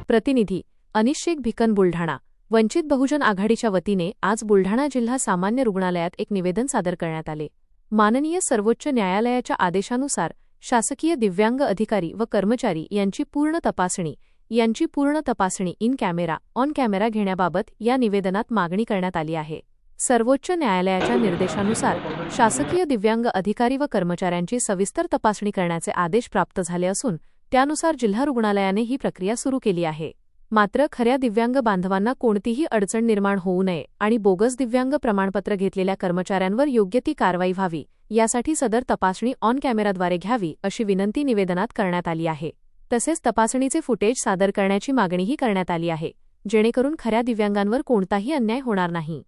प्रतिनिधी अनिश शेख भिकन बुलढाणा वंचित बहुजन आघाडीच्या वतीने आज बुलढाणा जिल्हा सामान्य रुग्णालयात एक निवेदन सादर करण्यात आले। माननीय सर्वोच्च न्यायालयाच्या आदेशानुसार शासकीय दिव्यांग अधिकारी व कर्मचारी यांची पूर्ण तपासणी इन कॅमेरा ऑन कॅमेरा घेण्याबाबत या निवेदनात मागणी करण्यात आली आहे। सर्वोच्च न्यायालयाच्या निर्देशानुसार शासकीय दिव्यांग अधिकारी व कर्मचाऱ्यांची सविस्तर तपासणी करण्याचे आदेश प्राप्त झाले असून त्यानुसार जिल्हा रुग्णालयाने ही प्रक्रिया सुरू केली आहे। मात्र खऱ्या दिव्यांग बांधवांना कोणतीही अडचण निर्माण होऊ नये आणि बोगस दिव्यांग प्रमाणपत्र घेतलेल्या कर्मचाऱ्यांवर योग्य ती कारवाई व्हावी यासाठी सदर तपासणी ऑन कॅमेराद्वारे घ्यावी अशी विनंती निवेदनात करण्यात आली आहे। तसेच तपासणीचे फुटेज सादर करण्याची मागणीही करण्यात आली आहे, जेणेकरून खऱ्या दिव्यांगांवर कोणताही अन्याय होणार नाही।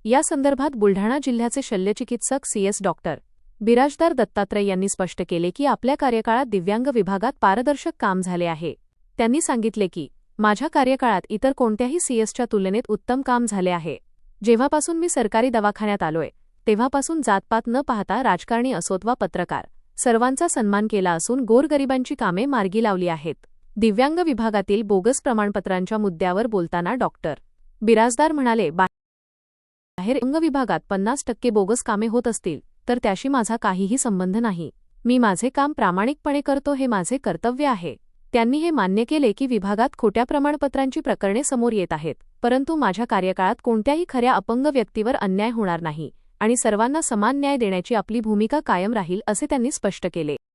या संदर्भात बुलढाणा जिल्ह्याचे शल्यचिकित्सक CS डॉक्टर बिराजदार दत्तात्रय यांनी स्पष्ट केले की आपल्या कार्यकाळात दिव्यांग विभागात पारदर्शक काम झाले आहे। त्यांनी सांगितले की माझ्या कार्यकाळात इतर कोणत्याही CSच्या तुलनेत उत्तम काम झाले आहे। जेव्हापासून मी सरकारी दवाखान्यात आलोय तेव्हापासून जातपात न पाहता राजकारणी असोत वा पत्रकार सर्वांचा सन्मान केला असून गोरगरिबांची कामे मार्गी लावली आहेत। दिव्यांग विभागातील बोगस प्रमाणपत्रांच्या मुद्द्यावर बोलताना डॉक्टर बिराजदार म्हणाले, बाहेर अंग विभागात 50% बोगस कामे होत असतील तर त्याशी माझा काहीही संबंध नाही। मी माझे काम प्रामाणिकपणे करतो, हे माझे कर्तव्य आहे। त्यांनी हे मान्य केले की विभागात खोट्या प्रमाणपत्रांची प्रकरणे समोर येत आहेत, परंतु माझ्या कार्यकाळात कोणत्याही खऱ्या अपंग व्यक्तीवर अन्याय होणार नाही आणि सर्वांना समान न्याय देण्याची आपली भूमिका कायम राहील असे त्यांनी स्पष्ट केले।